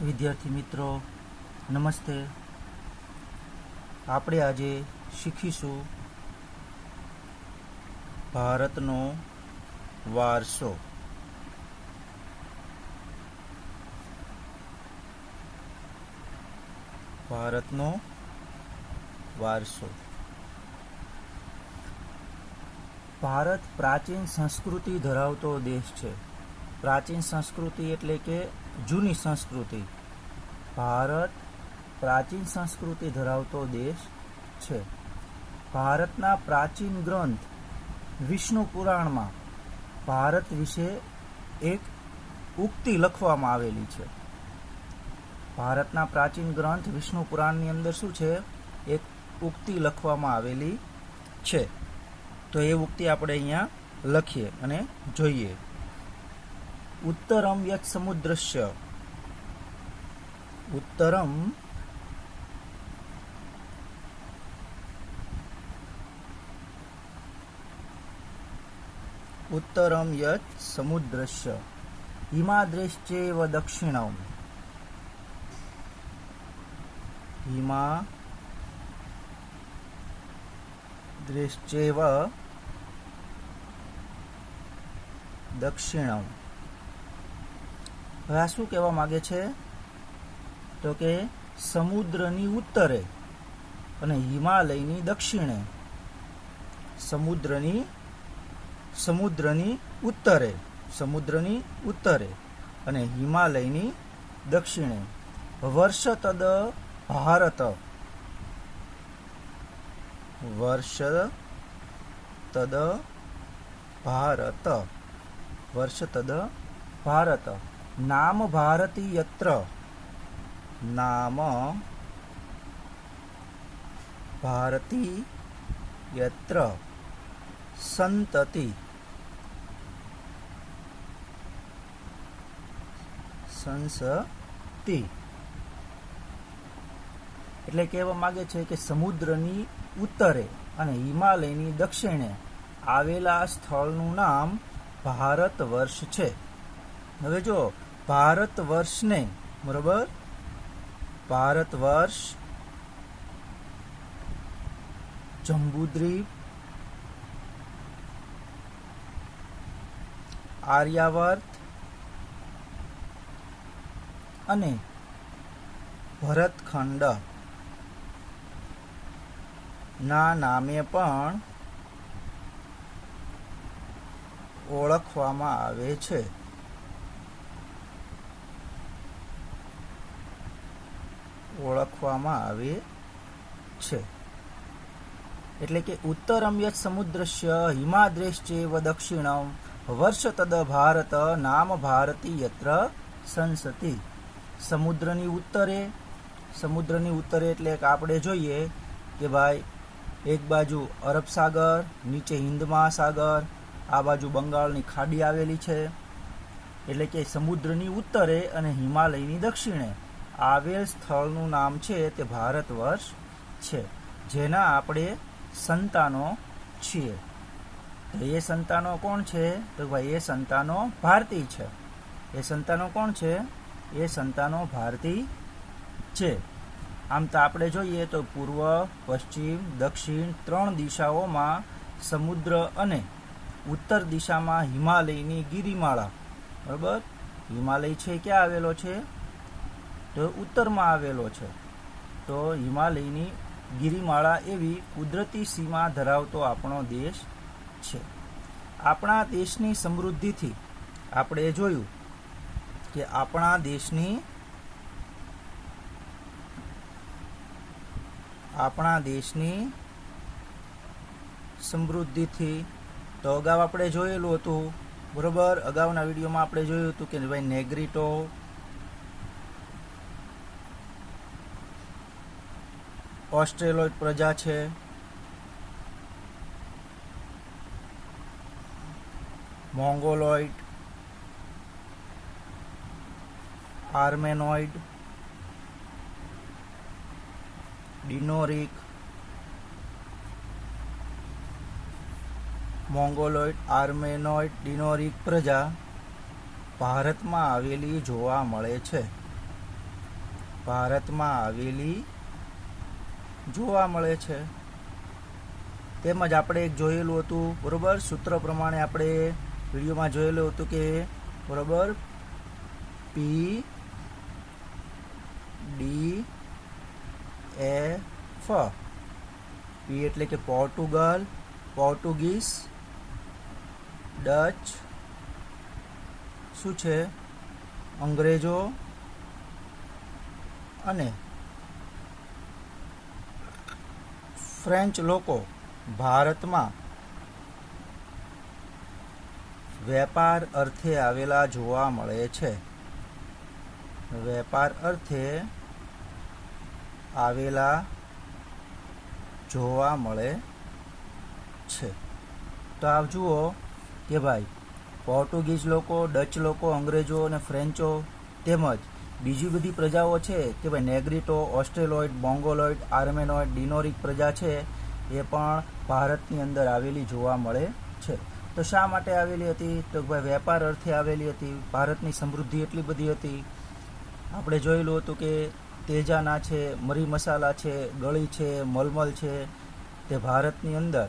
વિદ્યાર્થી મિત્રો નમસ્તે. આપણે આજે શીખીશું ભારતનો વારસો. ભારતનો વારસો. ભારત પ્રાચીન સંસ્કૃતિ ધરાવતો દેશ છે. પ્રાચીન સંસ્કૃતિ એટલે કે જૂની સંસ્કૃતિ. ભારત પ્રાચીન સંસ્કૃતિ ધરાવતો દેશ છે. ભારતના પ્રાચીન ગ્રંથ વિષ્ણુ પુરાણમાં ભારત વિશે એક ઉક્તિ લખવામાં આવેલી છે. ભારતના પ્રાચીન ગ્રંથ વિષ્ણુ પુરાણની અંદર શું છે? એક ઉક્તિ લખવામાં આવેલી છે. તો એ ઉક્તિ આપણે અહીંયા લખીએ અને જોઈએ. ઉત્તરમ યત સમુદ્રસ્ય. ઉત્તરમ ઉત્તરમ યત સમુદ્રસ્ય હિમાદ્રેશ્ચેવ દક્ષિણમ. હિમાદ્રેશ્ચેવ દક્ષિણમ. હવે આ શું કહેવા માંગે છે? તો કે સમુદ્રની ઉત્તરે અને હિમાલયની દક્ષિણે. સમુદ્રની ઉત્તરે અને હિમાલયની દક્ષિણે વર્ષતદ ભારત. વર્ષતદ ભારત નામ ભારતી યત્ર. નામ ભારતી યત્ર સંતતિ. સંસતિ એટલે કહેવા માંગે છે કે સમુદ્રની ઉત્તરે અને હિમાલયની દક્ષિણે આવેલા સ્થળનું નામ ભારત વર્ષ છે. હવે જો ભારત વર્ષને બરોબર, ભારત વર્ષ, જંબુદ્વીપ, આર્યાવર્ત અને ભરતખંડ ના નામે પણ ઓળખવામાં આવે છે. એટલે કે ઉત્તરમ યત સમુદ્રસ્ય હિમાદ્રેશ્ચેવ દક્ષિણમ વર્ષતદ ભારત નામ ભારતી યત્ર સંસતિ. સમુદ્રની ઉત્તરે એટલે કે આપણે જોઈએ કે ભાઈ એક બાજુ અરબ સાગર, નીચે હિન્દ મહાસાગર, આ બાજુ બંગાળની ખાડી આવેલી છે. એટલે કે સમુદ્રની ઉત્તરે અને હિમાલયની દક્ષિણે આવેલ સ્થળનું નામ છે તે ભારત વર્ષ છે, જેના આપણે સંતાનો છીએ. એ સંતાનો કોણ છે? તો ભાઈ એ સંતાનો ભારતીય છે. એ સંતાનો કોણ છે? એ સંતાનો ભારતીય છે. આમ તો આપણે જોઈએ તો પૂર્વ, પશ્ચિમ, દક્ષિણ ત્રણ દિશાઓમાં સમુદ્ર અને ઉત્તર દિશામાં હિમાલયની ગિરિમાળા. બરાબર, હિમાલય છે ક્યાં આવેલો છે? તો ઉત્તરમાં આવેલો છે. તો હિમાલયની ગિરિમાળા એવી કુદરતી સીમા ધરાવતો આપણો દેશ છે. આપણા દેશની સમૃદ્ધિથી આપણે જોયું કે આપણા દેશની સમૃદ્ધિથી તો અગાઉ આપણે જોયેલું હતું, બરોબર. અગાઉના વિડીયોમાં આપણે જોયું હતું કે ભાઈ નેગ્રીટો, ઓસ્ટ્રેલોઇડ પ્રજા છે, મોંગોલોઇડ, આર્મેનોઇડ, ડિનોરિક, મોંગોલોઇડ, આર્મેનોઇડ, ડિનોરિક પ્રજા ભારતમાં આવેલી જોવા મળે છે. ભારતમાં આવેલી જોવા મળે છે. તેમજ આપણે એક જોયેલું હતું, બરોબર, સૂત્ર પ્રમાણે આપણે વિડીયોમાં જોયેલું હતું કે બરોબર PDF, પી એટલે કે પોર્ટુગલ, પોર્ટુગીઝ, ડચ, શું છે, અંગ્રેજો અને ફ્રેન્ચ લોકો ભારતમાં વેપાર અર્થે આવેલા જોવા મળે છે. વેપાર અર્થે આવેલા જોવા મળે છે. તો આપ જુઓ કે ભાઈ પોર્ટુગીઝ લોકો, ડચ લોકો, અંગ્રેજો અને ફ્રેન્ચો તેમજ બીજી બધી પ્રજાઓ છે કે ભાઈ નેગ્રીટો, ઓસ્ટ્રેલોઇડ, મોંગોલોઇડ, આર્મેનોઇડ, ડિનોરિક પ્રજા છે એ પણ ભારતની અંદર આવેલી જોવા મળે છે. તો શા માટે આવેલી હતી? તો ભાઈ વેપાર અર્થે આવેલી હતી. ભારતની સમૃદ્ધિ એટલી બધી હતી. આપણે જોયેલું હતું કે તેજાના છે, મરી મસાલા છે, ગળી છે, મલમલ છે, તે ભારતની અંદર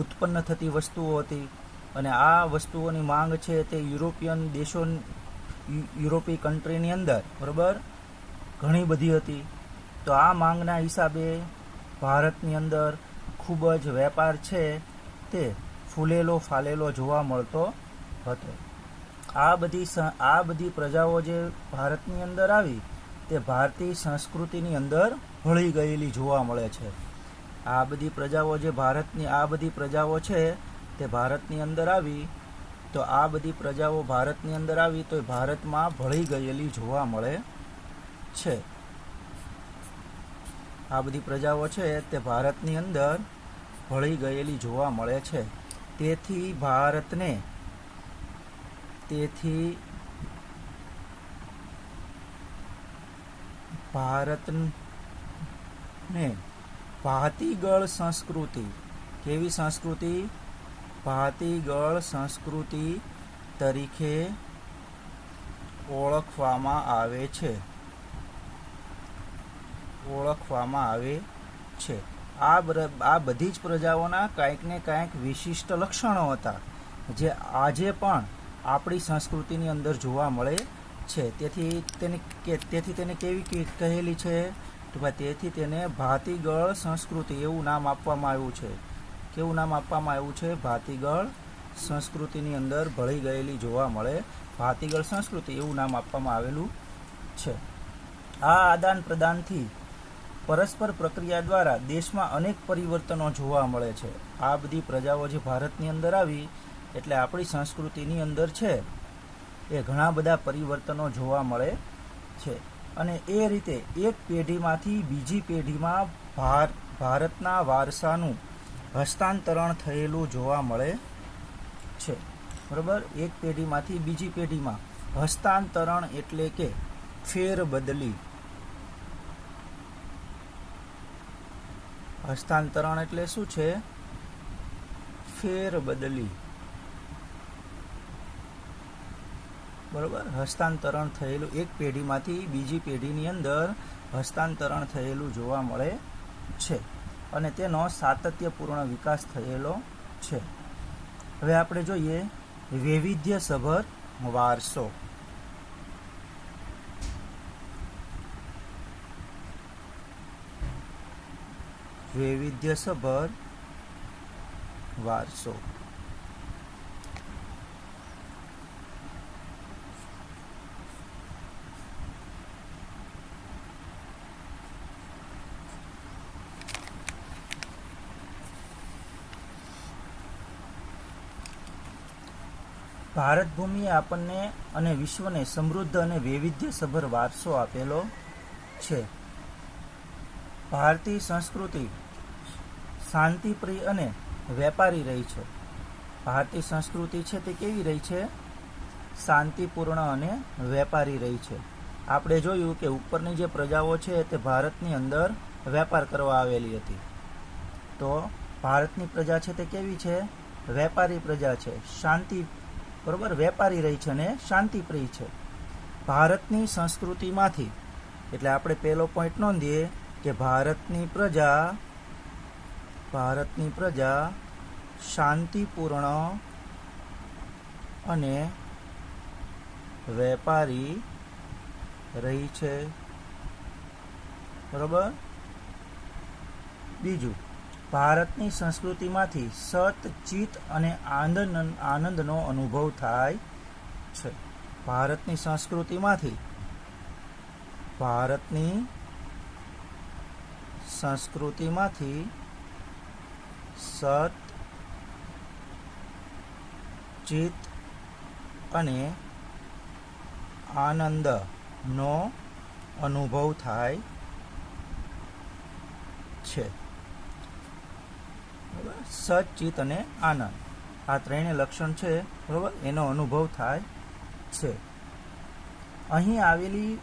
ઉત્પન્ન થતી વસ્તુઓ હતી અને આ વસ્તુઓની માંગ છે તે યુરોપિયન દેશો, યુરોપીય કન્ટ્રીની અંદર બરાબર ઘણી બધી હતી. તો આ માંગના હિસાબે ભારતની અંદર ખૂબ જ વેપાર છે તે ફૂલેલો ફાલેલો જોવા મળતો હતો. આ બધી પ્રજાઓ જે ભારતની અંદર આવી તે ભારતીય સંસ્કૃતિની અંદર ભળી ગયેલી જોવા મળે છે. આ બધી પ્રજાઓ જે આ બધી પ્રજાઓ છે તે ભારતની અંદર આવી, તો આ બધી પ્રજાઓ ભારતની અંદર આવી તો ભારતમાં ભળી ગયેલી જોવા મળે છે. આ બધી પ્રજાઓ છે તે ભારતની અંદર ભળી ગયેલી જોવા મળે છે. તેથી ભારતને ભાતીગળ સંસ્કૃતિ, કેવી સંસ્કૃતિ? ભાતીગળ સંસ્કૃતિ તરીકે ઓળખવામાં આવે છે. આ બધી જ પ્રજાઓના કાંઈક ને કાંઈક વિશિષ્ટ લક્ષણો હતા જે આજે પણ આપણી સંસ્કૃતિની અંદર જોવા મળે છે. તેથી તેને કેવી કહેલી છે? તો ભાઈ તેથી તેને ભાતીગળ સંસ્કૃતિ એવું નામ આપવામાં આવ્યું છે. કેવું નામ આપવામાં આવ્યું છે? ભાતીગળ સંસ્કૃતિની અંદર ભળી ગયેલી જોવા મળે, ભાતીગળ સંસ્કૃતિ એવું નામ આપવામાં આવેલું છે. આ આદાન પ્રદાનથી પરસ્પર પ્રક્રિયા દ્વારા દેશમાં અનેક પરિવર્તનો જોવા મળે છે. આ બધી પ્રજાઓ જે ભારતની અંદર આવી એટલે આપણી સંસ્કૃતિની અંદર છે એ ઘણા બધા પરિવર્તનો જોવા મળે છે અને એ રીતે એક પેઢીમાંથી બીજી પેઢીમાં ભારતના વારસાનું હસ્તાંતરણ થયેલું જોવા મળે છે. બરાબર, એક પેઢીમાંથી બીજી પેઢીમાં હસ્તાંતરણ એટલે કે ફેરબદલી. હસ્તાંતરણ એટલે શું છે? ફેરબદલી. બરોબર, હસ્તાંતરણ થયેલું, એક પેઢીમાંથી બીજી પેઢીની અંદર હસ્તાંતરણ થયેલું જોવા મળે છે અને તેનો સાતત્યપૂર્ણ વિકાસ થયેલો છે. હવે આપણે જોઈએ વૈવિધ્યસભર વારસો. વૈવિધ્યસભર વારસો. ભારત ભૂમિએ આપણને અને વિશ્વને સમૃદ્ધ અને વૈવિધ્યસભર વારસો આપેલો છે. ભારતીય સંસ્કૃતિ શાંતિપ્રિય અને વેપારી રહી છે. ભારતીય સંસ્કૃતિ છે તે કેવી રહી છે? શાંતિપૂર્ણ અને વેપારી રહી છે. આપણે જોયું કે ઉપરની જે પ્રજાઓ છે તે ભારતની અંદર વેપાર કરવા આવેલી હતી, તો ભારતની પ્રજા છે તે કેવી છે? વેપારી પ્રજા છે, શાંતિ, બરોબર, વેપારી રહી છે અને શાંતિપ્રિય છે. ભારતની સંસ્કૃતિમાંથી એટલે આપણે પહેલો પોઈન્ટ નોંધીએ કે ભારતની પ્રજા શાંતિપૂર્ણ અને વેપારી રહી છે. બરોબર. બીજું, ભારતની સંસ્કૃતિમાંથી સત, ચિત્ત અને આનંદનો અનુભવ થાય છે. ભારતની સંસ્કૃતિમાંથી સત, ચિત્ત અને આનંદનો અનુભવ થાય છે. બરાબર. સત, ચિત્ત અને આનંદ, આ ત્રણેય લક્ષણ છે. બરાબર, એનો અનુભવ થાય છે. અહીં આવેલી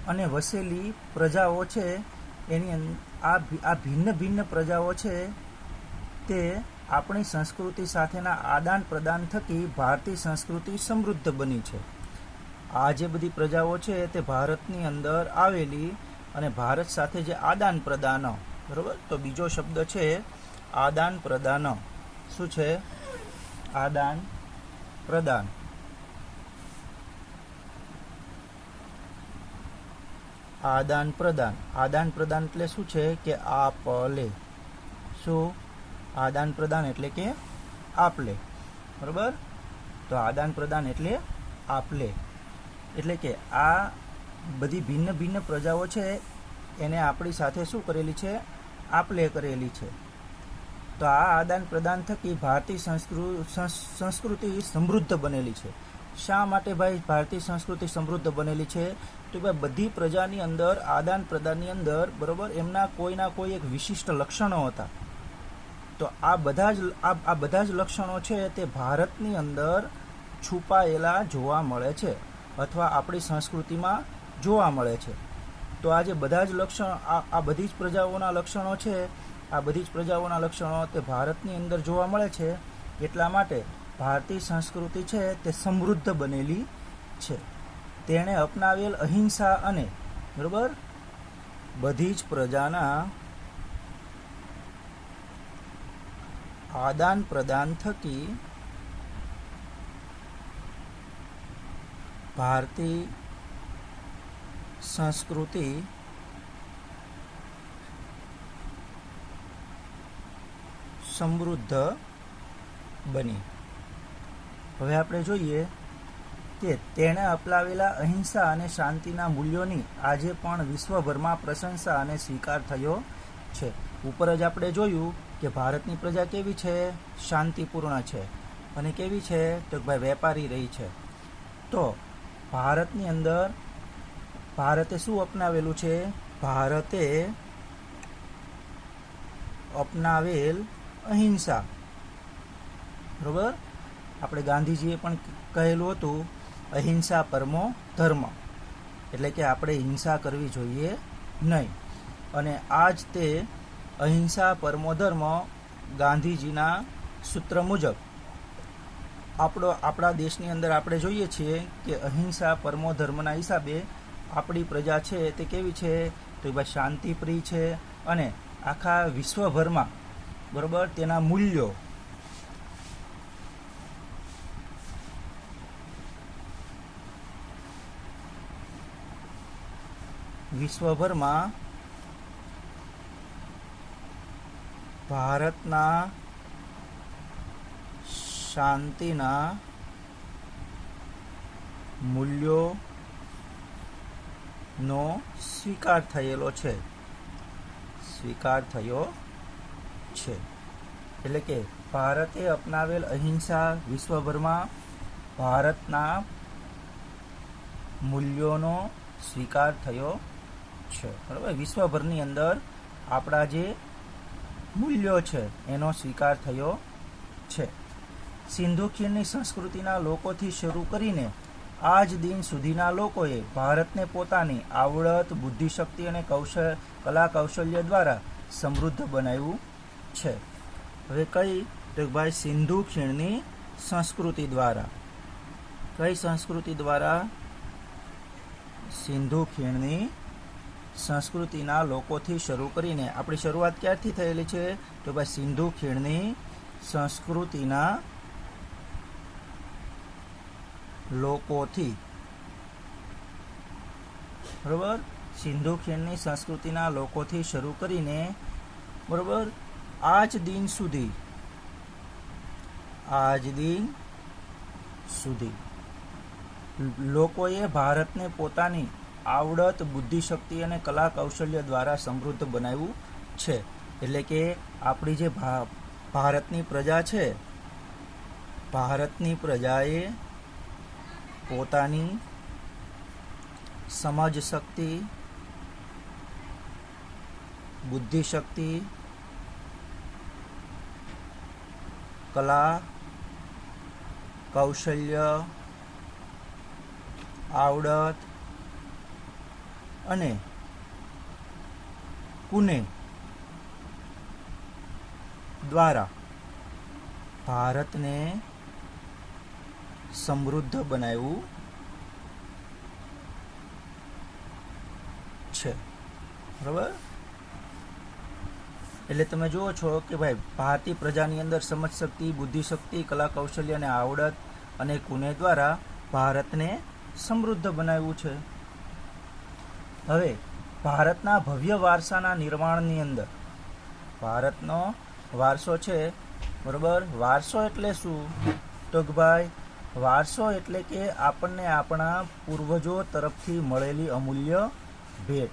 અને વસેલી પ્રજાઓ છે, એની આ ભિન્ન ભિન્ન પ્રજાઓ છે, તે આપણી સંસ્કૃતિ સાથેના આદાન પ્રદાન થકી ભારતીય સંસ્કૃતિ સમૃદ્ધ બની છે. આ જે બધી પ્રજાઓ છે તે ભારતની અંદર આવેલી અને ભારત સાથે જે આદાન પ્રદાન, બરોબર, તો બીજો શબ્દ છે આદાન પ્રદાન. શું છે? આદાન પ્રદાન. આદાન પ્રદાન. આદાન પ્રદાન એટલે શું છે? કે આપ લે. શું? આદાન પ્રદાન એટલે કે આપ લે. બરોબર. તો આદાન પ્રદાન એટલે આપ લે. એટલે કે આ બધી ભિન્ન ભિન્ન પ્રજાઓ છે એને આપણી સાથે શું કરેલી છે? આપ લે કરેલી છે. તો આ આદાન પ્રદાન થકી ભારતીય સંસ્કૃતિ સમૃદ્ધ બનેલી છે. શા માટે ભાઈ ભારતીય સંસ્કૃતિ સમૃદ્ધ બનેલી છે? તો ભાઈ બધી પ્રજાની અંદર આદાન પ્રદાનની અંદર, બરોબર, એમના કોઈના કોઈ એક વિશિષ્ટ લક્ષણો હતા. તો આ બધા જ લક્ષણો છે તે ભારતની અંદર છુપાયેલા જોવા મળે છે અથવા આપણી સંસ્કૃતિમાં જોવા મળે છે. તો આ જે બધા જ લક્ષણ, આ બધી જ પ્રજાઓના લક્ષણો છે, આ બધી જ પ્રજાઓના લક્ષણો તે ભારતની અંદર જોવા મળે છે. એટલા માટે ભારતીય સંસ્કૃતિ છે તે સમૃદ્ધ બનેલી છે. તેણે અપનાવેલ અહિંસા અને, બરોબર, બધી જ પ્રજાના આદાન પ્રદાન થકી ભારતીય સંસ્કૃતિ સમૃદ્ધ બની. હવે આપણે જોઈએ કે તેણે અપનાવેલા અહિંસા અને શાંતિના મૂલ્યોની આજે પણ વિશ્વભરમાં પ્રશંસા અને સ્વીકાર થયો છે. ઉપર જ આપણે જોયું કે ભારતની પ્રજા કેવી છે? શાંતિપૂર્ણ છે. અને કેવી છે? તો ભાઈ વેપારી રહી છે. તો ભારતની અંદર ભારતે શું અપનાવેલું છે? ભારતે અપનાવેલ અહિંસા. બરોબર. આપણે ગાંધીજીએ પણ કહેલું હતું અહિંસા પરમો ધર્મ, એટલે કે આપણે હિંસા કરવી જોઈએ નહીં. અને આ જ તે અહિંસા પરમો ધર્મ ગાંધીજીના સૂત્ર મુજબ આપણા દેશની અંદર આપણે જોઈએ છીએ કે અહિંસા પરમો ધર્મના હિસાબે આપણી પ્રજા છે તે કેવી છે? તો ભાઈ શાંતિપ્રિય છે. અને આખા વિશ્વભરમાં, બરોબર, તેના મૂલ્યો વિશ્વભરમાં ભારતના શાંતિના મૂલ્યોનો સ્વીકાર થયેલો છે. એટલે કે ભારતે અપનાવેલ અહિંસા વિશ્વભરમાં ભારતના મૂલ્યોનો સ્વીકાર થયો છે. બરાબર. વિશ્વભરની અંદર આપણા જે મૂલ્યો છે એનો સ્વીકાર થયો છે. સિંધુ ખીણની સંસ્કૃતિના લોકોથી શરૂ કરીને આજ દિન સુધીના લોકોએ ભારતને પોતાની આવડત, બુદ્ધિશક્તિ અને કલા કૌશલ્ય દ્વારા સમૃદ્ધ બનાવ્યું છે. હવે કઈ? તો ભાઈ સિંધુ ખીણની સંસ્કૃતિ દ્વારા. કઈ સંસ્કૃતિ દ્વારા? સિંધુ ખીણની સંસ્કૃતિના લોકોથી શરૂ કરીને આપણી શરૂઆત ક્યારથી થયેલી છે તો ભાઈ સિંધુ ખીણની સંસ્કૃતિના લોકોથી, બરોબર, સિંધુ ખીણની સંસ્કૃતિના લોકોથી શરૂ કરીને, બરોબર, આજ દિન સુધી લોકોએ ભારતને પોતાની આવડત, બુદ્ધિશક્તિ અને કલા કૌશલ્ય દ્વારા સમૃદ્ધ બનાવ્યું છે. એટલે કે આપણી જે ભારતની પ્રજા છે, ભારતની પ્રજાએ પોતાની સમજ શક્તિ, બુદ્ધિશક્તિ, કલા કૌશલ્ય, આવડત અને કુને દ્વારા ભારતને સમૃદ્ધ બનાવ્યું છે. બરાબર? એટલે તમે જુઓ છો કે ભાઈ ભારતીય પ્રજાની અંદર સમજ શક્તિ, બુદ્ધિશક્તિ, કલા કૌશલ્ય અને આવડત અને કુને દ્વારા ભારતને સમૃદ્ધ બનાવ્યું છે. હવે ભારતના ભવ્ય વારસાના નિર્માણની અંદર ભારતનો વારસો છે, બરોબર. વારસો એટલે શું? તો ભાઈ વારસો એટલે કે આપણને આપણા પૂર્વજો તરફથી મળેલી અમૂલ્ય ભેટ,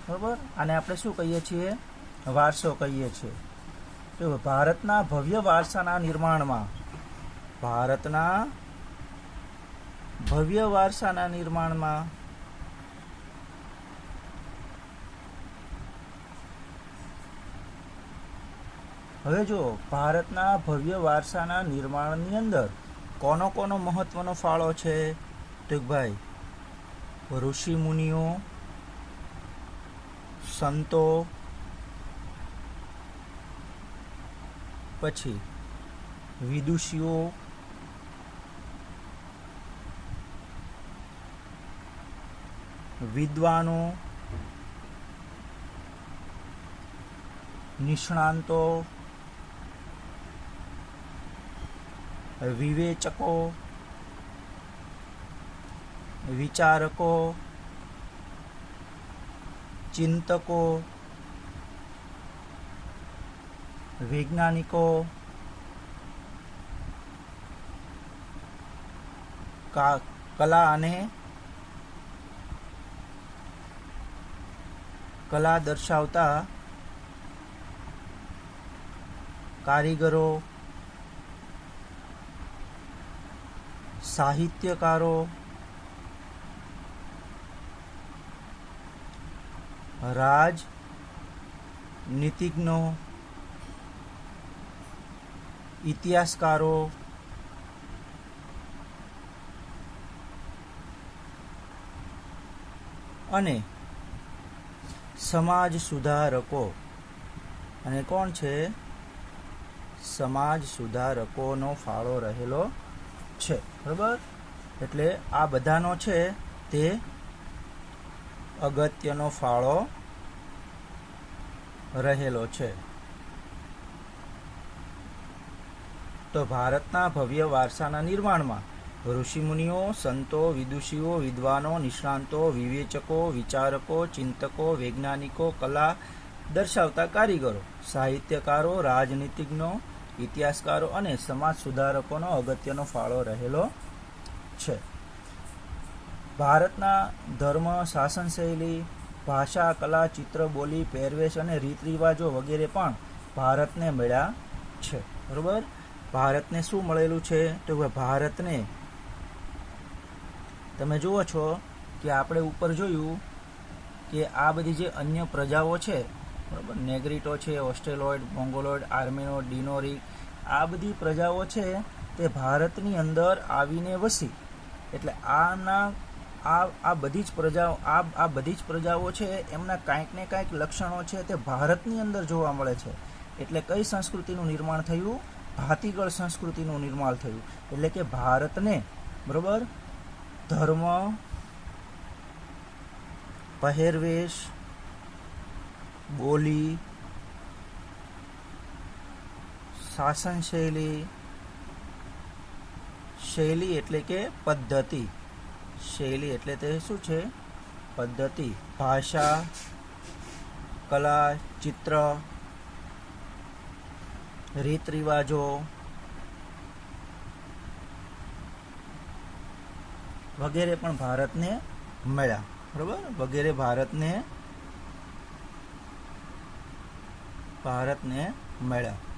બરોબર. આને આપણે શું કહીએ છીએ? વારસો કહીએ છીએ. તો ભારતના ભવ્ય વારસાના નિર્માણમાં, ભારતના ભવ્ય વારસાના નિર્માણમાં હવે જો ભારતના ભવ્ય વારસાના નિર્માણની અંદર કોનો કોનો મહત્વનો ફાળો છે? તો ભાઈ ઋષિ મુનિઓ, સંતો, પછી વિદુષીઓ, વિદ્વાનો, નિષ્ણાંતો, વિવેચકો, વિચારકો, ચિંતકો, વૈજ્ઞાનિકો, કલા અને કલા દર્શાવતા કારીગરો, સાહિત્યકારો, રાજનીતિજ્ઞો, ઇતિહાસકારો, અને સમાજ સુધારકો. અને કોણ છે? સમાજ સુધારકોનો ફાળો રહેલો છે. બરાબર? એટલે આ બધાનો છે તે અગત્યનો ફાળો રહેલો છે. તો ભારતના ભવ્ય વારસાના નિર્માણમાં ઋષિમુનિઓ, સંતો, વિદુષીઓ, વિદ્વાનો, નિષ્ણાંતો, વિવેચકો, વિચારકો, ચિંતકો, વૈજ્ઞાનિકો, કલા દર્શાવતા કારીગરો, સાહિત્યકારો, રાજનીતિજ્ઞો, ઇતિહાસકારો અને સમાજ સુધારકોનો અગત્યનો ફાળો રહેલો છે. ભારતના ધર્મ, શાસન શૈલી, ભાષા, કલા, ચિત્ર, બોલી, પહેરવેશ અને રીત રિવાજો વગેરે પણ ભારતને મળ્યા છે. બરોબર? ભારતને શું મળેલું છે? તો ભારતને તમે જુઓ છો કે આપણે ઉપર જોયું કે આ બધી જે અન્ય પ્રજાઓ છે, બરાબર, નેગ્રીટો છે, ઓસ્ટ્રેલોઇડ, મોંગોલોઇડ, આર્મેનો, ડિનોરિક, આ બધી પ્રજાઓ છે તે ભારતની અંદર આવીને વસી. એટલે આ બધી જ પ્રજાઓ આ બધી જ પ્રજાઓ છે એમના કાંઈક ને કાંઈક લક્ષણો છે તે ભારતની અંદર જોવા મળે છે. એટલે કઈ સંસ્કૃતિનું નિર્માણ થયું? ભાતીગળ સંસ્કૃતિનું નિર્માણ થયું. એટલે કે ભારતને, બરોબર, ધર્મ, પહેરવેશ, બોલી, શાસન શૈલી, શૈલી એટલે કે પદ્ધતિ, શૈલી એટલે તે શું છે? પદ્ધતિ, ભાષા, કલા, ચિત્ર, રીત રિવાજો વગેરે પણ ભારતને મળ્યા. બરોબર, વગેરે ભારતને મળ્યા.